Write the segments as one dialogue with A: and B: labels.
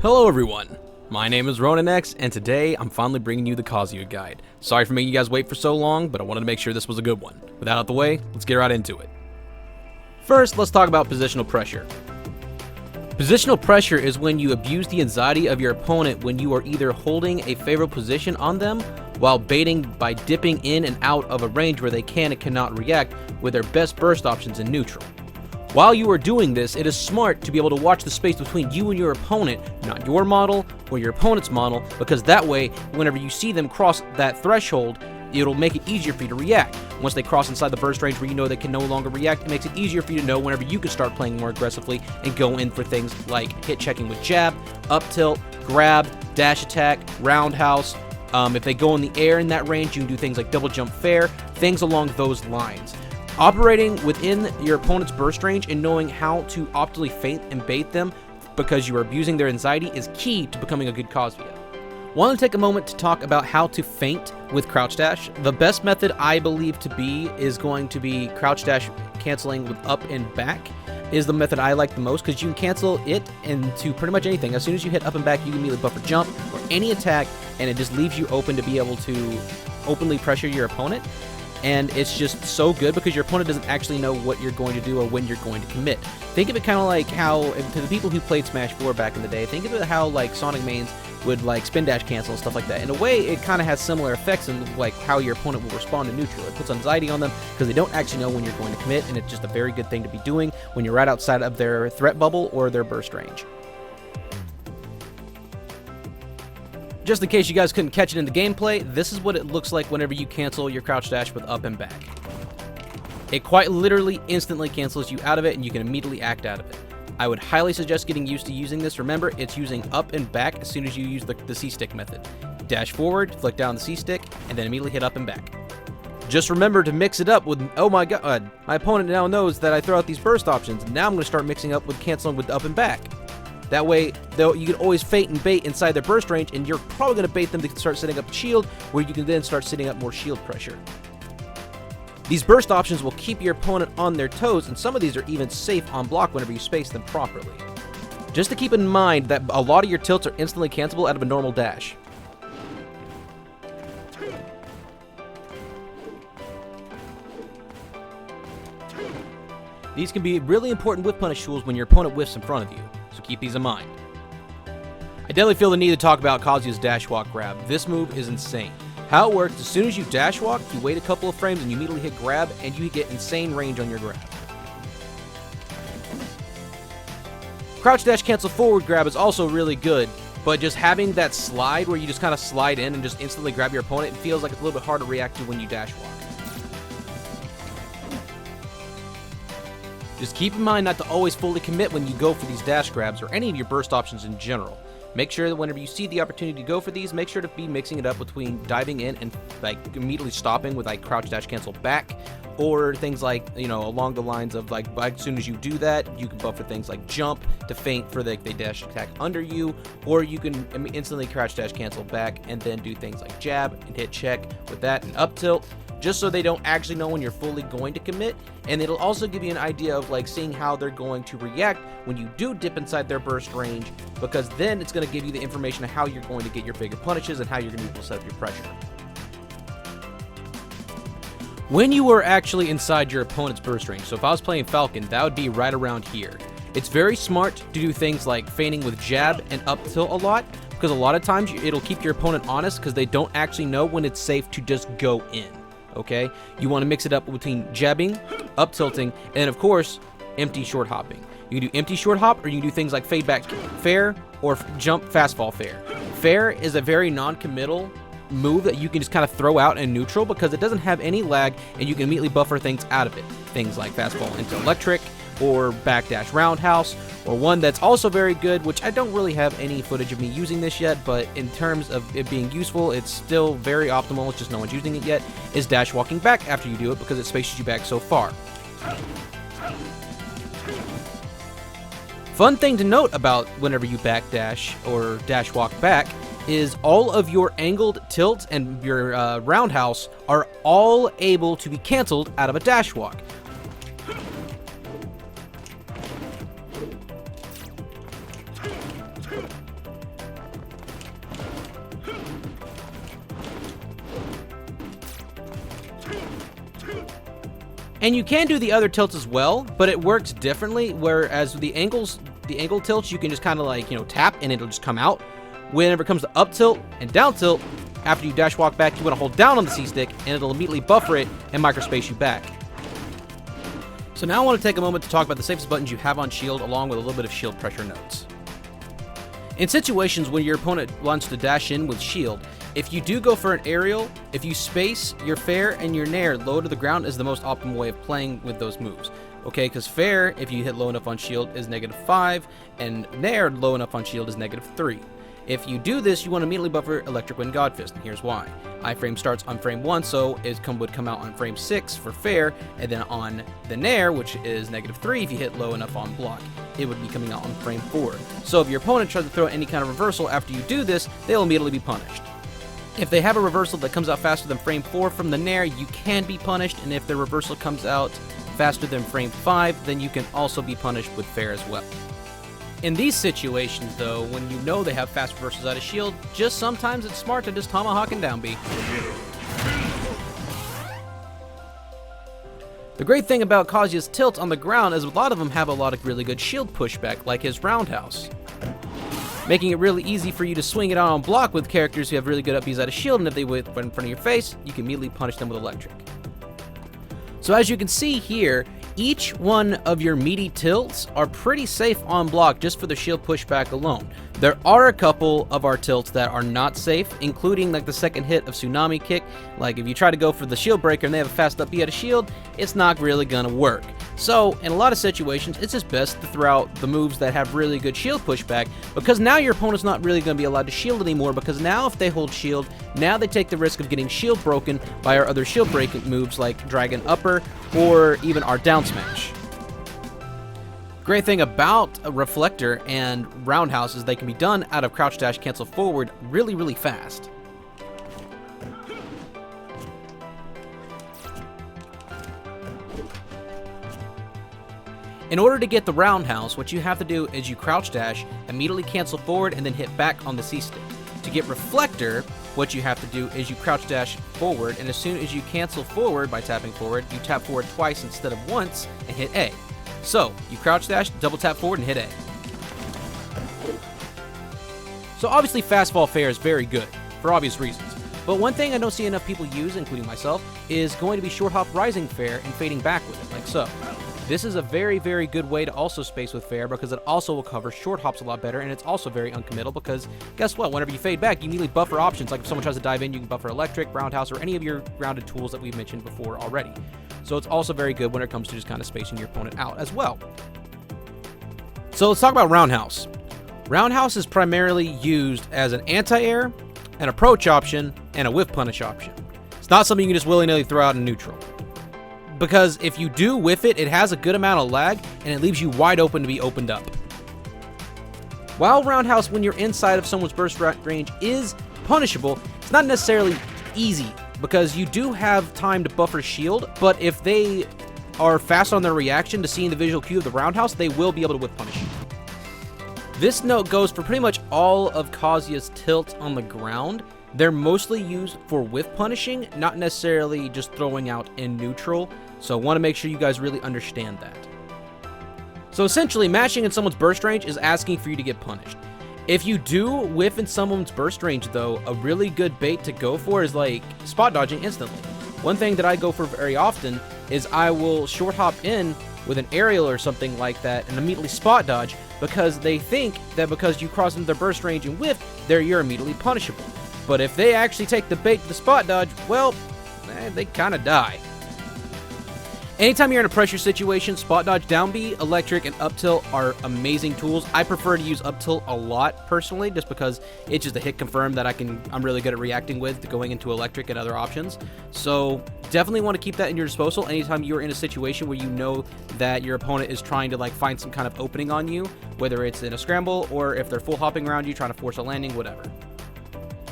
A: Hello everyone, my name is RonanX, and today I'm finally bringing you the Kazuya guide. Sorry for making you guys wait for so long, but I wanted to make sure this was a good one. With that out the way, let's get right into it. First, let's talk about positional pressure. Positional pressure is when you abuse the anxiety of your opponent when you are either holding a favorable position on them while baiting by dipping in and out of a range where they can and cannot react with their best burst options in neutral. While you are doing this, it is smart to be able to watch the space between you and your opponent, not your model or your opponent's model, because that way, whenever you see them cross that threshold, it'll make it easier for you to react. Once they cross inside the burst range where you know they can no longer react, it makes it easier for you to know whenever you can start playing more aggressively and go in for things like hit checking with jab, up tilt, grab, dash attack, roundhouse. If they go in the air in that range, you can do things like double jump fair, things along those lines. Operating within your opponent's burst range and knowing how to optimally feint and bait them because you are abusing their anxiety is key to becoming a good Kazuya. Want to take a moment to talk about how to feint with crouch dash. The best method I believe to be is going to be crouch dash canceling with up and back is the method I like the most because you can cancel it into pretty much anything. As soon as you hit up and back, you can immediately buffer jump or any attack, and it just leaves you open to be able to openly pressure your opponent. And it's just so good because your opponent doesn't actually know what you're going to do or when you're going to commit. Think of it kind of like how, to the people who played Smash 4 back in the day, think of it how like Sonic mains would like spin dash cancel and stuff like that. In a way, it kind of has similar effects in like how your opponent will respond to neutral. It puts anxiety on them because they don't actually know when you're going to commit, and it's just a very good thing to be doing when you're right outside of their threat bubble or their burst range. Just in case you guys couldn't catch it in the gameplay, this is what it looks like whenever you cancel your crouch dash with up and back. It quite literally instantly cancels you out of it, and you can immediately act out of it. I would highly suggest getting used to using this. Remember, it's using up and back as soon as you use the C-stick method. Dash forward, flick down the C-stick, and then immediately hit up and back. Just remember to mix it up with, oh my god, my opponent now knows that I throw out these burst options. Now I'm going to start mixing up with canceling with up and back. That way, though, you can always feint and bait inside their burst range, and you're probably going to bait them to start setting up a shield, where you can then start setting up more shield pressure. These burst options will keep your opponent on their toes, and some of these are even safe on block whenever you space them properly. Just to keep in mind that a lot of your tilts are instantly cancelable out of a normal dash. These can be really important whiff punish tools when your opponent whiffs in front of you, so keep these in mind. I definitely feel the need to talk about Kazuya's dash walk grab. This move is insane. How it works, as soon as you dash walk, you wait a couple of frames and you immediately hit grab, and you get insane range on your grab. Crouch dash cancel forward grab is also really good, but just having that slide where you just kind of slide in and just instantly grab your opponent, it feels like it's a little bit hard to react to when you dash walk. Just keep in mind not to always fully commit when you go for these dash grabs or any of your burst options in general. Make sure that whenever you see the opportunity to go for these, make sure to be mixing it up between diving in and like immediately stopping with like crouch dash cancel back, or things like, you know, along the lines of like as soon as you do that, you can buffer things like jump to feint for the dash attack under you, or you can instantly crouch dash cancel back and then do things like jab and hit check with that and up tilt, just so they don't actually know when you're fully going to commit. And it'll also give you an idea of like seeing how they're going to react when you do dip inside their burst range, because then it's going to give you the information of how you're going to get your bigger punishes and how you're going to be able to set up your pressure. When you are actually inside your opponent's burst range, so if I was playing Falcon, that would be right around here. It's very smart to do things like feigning with jab and up tilt a lot, because a lot of times it'll keep your opponent honest because they don't actually know when it's safe to just go in. Okay, you want to mix it up between jabbing, up tilting, and of course, empty short hopping. You can do empty short hop, or you can do things like fade back fair or jump fast fall fair. Fair is a very non-committal move that you can just kind of throw out in neutral because it doesn't have any lag, and you can immediately buffer things out of it. Things like fast fall into electric, or backdash roundhouse, or one that's also very good, which I don't really have any footage of me using this yet, but in terms of it being useful, it's still very optimal, it's just no one's using it yet, is dash walking back after you do it because it spaces you back so far. Fun thing to note about whenever you backdash or dash walk back is all of your angled tilts and your roundhouse are all able to be canceled out of a dash walk. And you can do the other tilts as well, but it works differently, whereas the angle tilts, you can just kind of like, tap and it'll just come out. Whenever it comes to up tilt and down tilt, after you dash walk back, you want to hold down on the C-stick and it'll immediately buffer it and microspace you back. So now I want to take a moment to talk about the safest buttons you have on shield along with a little bit of shield pressure notes. In situations when your opponent wants to dash in with shield, if you do go for an aerial, if you space your fair and your nair low to the ground is the most optimal way of playing with those moves. Okay, because fair, if you hit low enough on shield, is -5, and nair low enough on shield is -3. If you do this, you want to immediately buffer Electric Wind Godfist, and here's why. Iframe starts on frame 1, so it would come out on frame 6 for fair, and then on the nair, which is -3 if you hit low enough on block, it would be coming out on frame 4. So if your opponent tries to throw any kind of reversal after you do this, they'll immediately be punished. If they have a reversal that comes out faster than frame 4 from the nair, you can be punished, and if the reversal comes out faster than frame 5, then you can also be punished with fair as well. In these situations, though, when you know they have fast reversals out of shield, just sometimes it's smart to just tomahawk and down B. The great thing about Kazuya's tilts on the ground is a lot of them have a lot of really good shield pushback, like his Roundhouse, making it really easy for you to swing it out on block with characters who have really good up Bs out of shield, and if they whip in front of your face, you can immediately punish them with electric. So as you can see here, each one of your meaty tilts are pretty safe on block just for the shield pushback alone. There are a couple of our tilts that are not safe, including like the second hit of Tsunami Kick. Like if you try to go for the shield breaker and they have a fast up B out of shield, it's not really gonna work. So in a lot of situations, it's just best to throw out the moves that have really good shield pushback, because now your opponent's not really gonna be allowed to shield anymore, because now if they hold shield, now they take the risk of getting shield broken by our other shield breaking moves like Dragon Upper or even our down smash. Great thing about a Reflector and Roundhouse is they can be done out of crouch dash cancel forward really fast. In order to get the Roundhouse, what you have to do is you crouch dash, immediately cancel forward, and then hit back on the C-stick. To get Reflector, what you have to do is you crouch dash forward, and as soon as you cancel forward by tapping forward, you tap forward twice instead of once and hit A. So, you crouch dash, double tap forward, and hit A. So obviously Fastfall Fair is very good, for obvious reasons. But one thing I don't see enough people use, including myself, is going to be Short Hop Rising Fair and fading back with it, like so. This is a very good way to also space with fair, because it also will cover short hops a lot better, and it's also very uncommittal because guess what? Whenever you fade back, you immediately buffer options. Like if someone tries to dive in, you can buffer Electric, Roundhouse, or any of your grounded tools that we've mentioned before already. So it's also very good when it comes to just kind of spacing your opponent out as well. So let's talk about Roundhouse. Roundhouse is primarily used as an anti-air, an approach option, and a whiff punish option. It's not something you can just willy-nilly throw out in neutral, because if you do whiff it, it has a good amount of lag, and it leaves you wide open to be opened up. While Roundhouse, when you're inside of someone's burst range, is punishable, it's not necessarily easy, because you do have time to buffer shield, but if they are fast on their reaction to seeing the visual cue of the Roundhouse, they will be able to whiff punish you. This note goes for pretty much all of Kazuya's tilts on the ground. They're mostly used for whiff punishing, not necessarily just throwing out in neutral, so I want to make sure you guys really understand that. So essentially, matching in someone's burst range is asking for you to get punished. If you do whiff in someone's burst range, though, a really good bait to go for is like spot dodging instantly. One thing that I go for very often is I will short hop in with an aerial or something like that and immediately spot dodge, because they think that because you cross into their burst range and whiff, you're immediately punishable. But if they actually take the bait to the spot dodge, well, they kind of die. Anytime you're in a pressure situation, spot dodge, down B, electric, and up tilt are amazing tools. I prefer to use up tilt a lot personally, just because it's just a hit confirm that I'm really good at reacting with to going into electric and other options. So definitely want to keep that in your disposal anytime you're in a situation where you know that your opponent is trying to like find some kind of opening on you, whether it's in a scramble or if they're full hopping around you trying to force a landing, whatever.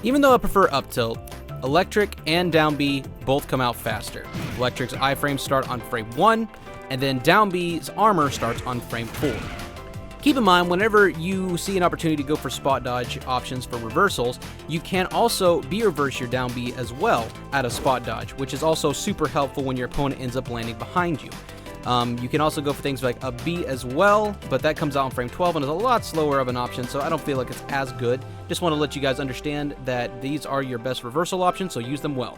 A: Even though I prefer up tilt, electric and down B both come out faster. Electric's iframes start on frame 1, and then down B's armor starts on frame 4. Keep in mind, whenever you see an opportunity to go for spot dodge options for reversals, you can also B-reverse your down B as well at a spot dodge, which is also super helpful when your opponent ends up landing behind you. You can also go for things like a B as well, but that comes out in frame 12 and is a lot slower of an option, so I don't feel like it's as good. Just want to let you guys understand that these are your best reversal options, so use them well.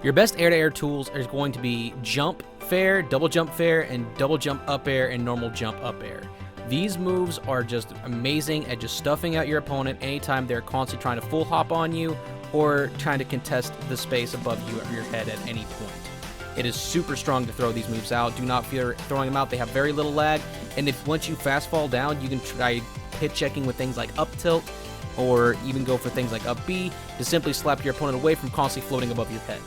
A: Your best air-to-air tools are going to be jump fair, double jump fair, and double jump up air and normal jump up air. These moves are just amazing at just stuffing out your opponent anytime they're constantly trying to full hop on you or trying to contest the space above you or your head at any point. It is super strong to throw these moves out. Do not fear throwing them out. They have very little lag, and if once you fast fall down, you can try hit checking with things like up tilt or even go for things like up B to simply slap your opponent away from constantly floating above your head.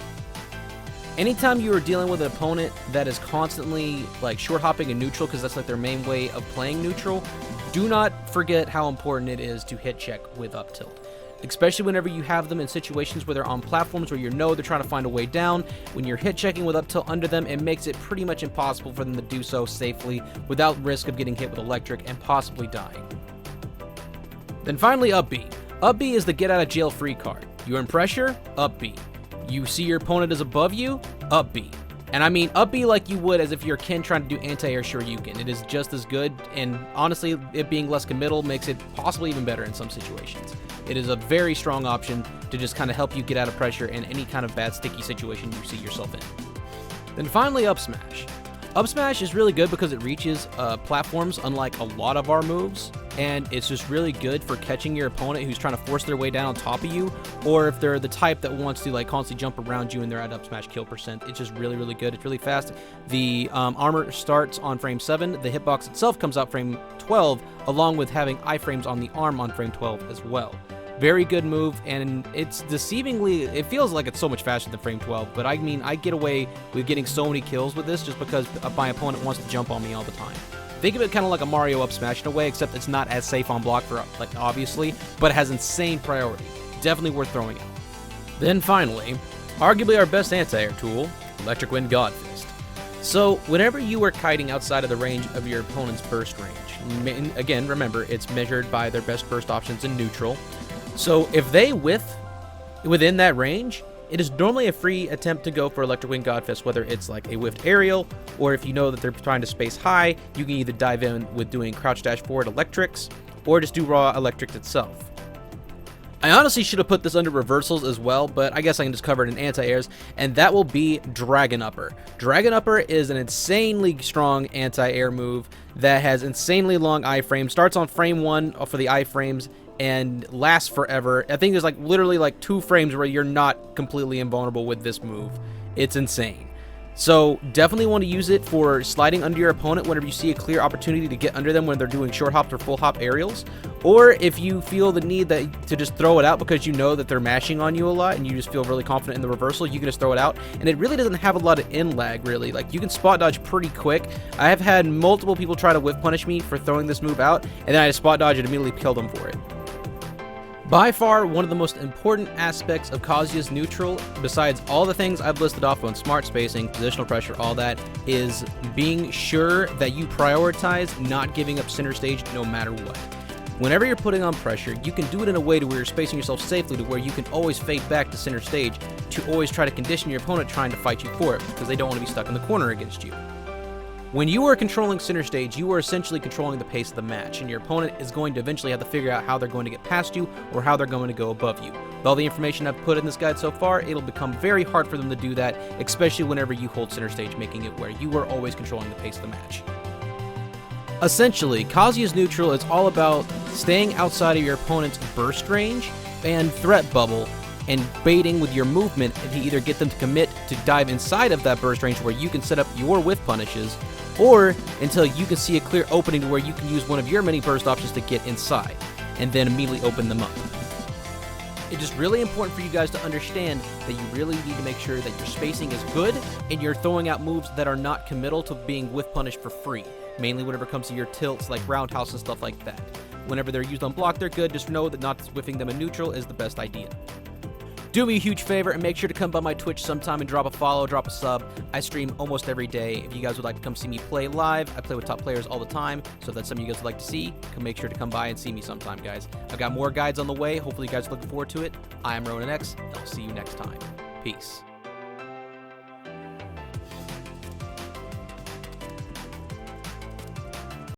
A: Anytime you are dealing with an opponent that is constantly like short hopping in neutral, because that's like their main way of playing neutral, do not forget how important it is to hit check with up tilt. Especially whenever you have them in situations where they're on platforms where you know they're trying to find a way down. When you're hit checking with up tilt under them, it makes it pretty much impossible for them to do so safely without risk of getting hit with electric and possibly dying. Then finally, up B. Up B is the get out of jail free card. You're in pressure, up B. You see your opponent is above you, up B. And I mean up B like you would as if you're Ken trying to do anti-air Shoryuken. It is just as good, and honestly, it being less committal makes it possibly even better in some situations. It is a very strong option to just kind of help you get out of pressure in any kind of bad sticky situation you see yourself in. Then finally, up smash. Up smash is really good because it reaches platforms unlike a lot of our moves, and it's just really good for catching your opponent who's trying to force their way down on top of you, or if they're the type that wants to like constantly jump around you and they're at up smash kill percent. It's just really, really good. It's really fast. The armor starts on frame 7. The hitbox itself comes out frame 12, along with having iframes on the arm on frame 12 as well. Very good move, and it's deceivingly, it feels like it's so much faster than frame 12, but I mean, I get away with getting so many kills with this just because my opponent wants to jump on me all the time. Think of it kind of like a Mario up smash in a way, except it's not as safe on block for, like, obviously, but it has insane priority. Definitely worth throwing out. Then finally, arguably our best anti-air tool, Electric Wind God Fist. So, whenever you are kiting outside of the range of your opponent's burst range, again, remember, it's measured by their best burst options in neutral. So if they within that range, it is normally a free attempt to go for Electric Wind God Fist, whether it's like a whiffed aerial, or if you know that they're trying to space high, you can either dive in with doing crouch dash forward electrics, or just do raw electrics itself. I honestly should have put this under reversals as well, but I guess I can just cover it in anti-airs, and that will be Dragon Upper. Dragon Upper is an insanely strong anti-air move that has insanely long iframes, starts on frame 1 for the iframes, and lasts forever. I think there's like literally like 2 frames where you're not completely invulnerable with this move. It's insane. So definitely want to use it for sliding under your opponent whenever you see a clear opportunity to get under them when they're doing short hops or full hop aerials, or if you feel the need to just throw it out because you know that they're mashing on you a lot and you just feel really confident in the reversal, you can just throw it out, and it really doesn't have a lot of in lag really. Like, you can spot dodge pretty quick. I have had multiple people try to whiff punish me for throwing this move out, and then I just spot dodge and immediately kill them for it. By far, one of the most important aspects of Kazuya's neutral, besides all the things I've listed off on smart spacing, positional pressure, all that, is being sure that you prioritize not giving up center stage no matter what. Whenever you're putting on pressure, you can do it in a way to where you're spacing yourself safely to where you can always fade back to center stage to always try to condition your opponent trying to fight you for it, because they don't want to be stuck in the corner against you. When you are controlling center stage, you are essentially controlling the pace of the match, and your opponent is going to eventually have to figure out how they're going to get past you or how they're going to go above you. With all the information I've put in this guide so far, it'll become very hard for them to do that, especially whenever you hold center stage, making it where you are always controlling the pace of the match. Essentially, Kazuya's neutral is all about staying outside of your opponent's burst range and threat bubble, and baiting with your movement to either get them to commit to dive inside of that burst range where you can set up your whiff punishes, or until you can see a clear opening to where you can use one of your many burst options to get inside, and then immediately open them up. It's just really important for you guys to understand that you really need to make sure that your spacing is good and you're throwing out moves that are not committal to being whiff punished for free, mainly whenever it comes to your tilts like Roundhouse and stuff like that. Whenever they're used on block, they're good. Just know that not whiffing them in neutral is the best idea. Do me a huge favor and make sure to come by my Twitch sometime and drop a follow, drop a sub. I stream almost every day. If you guys would like to come see me play live, I play with top players all the time. So if that's something you guys would like to see, make sure to come by and see me sometime, guys. I've got more guides on the way. Hopefully you guys are looking forward to it. I am Ronan X, and I'll see you next time. Peace.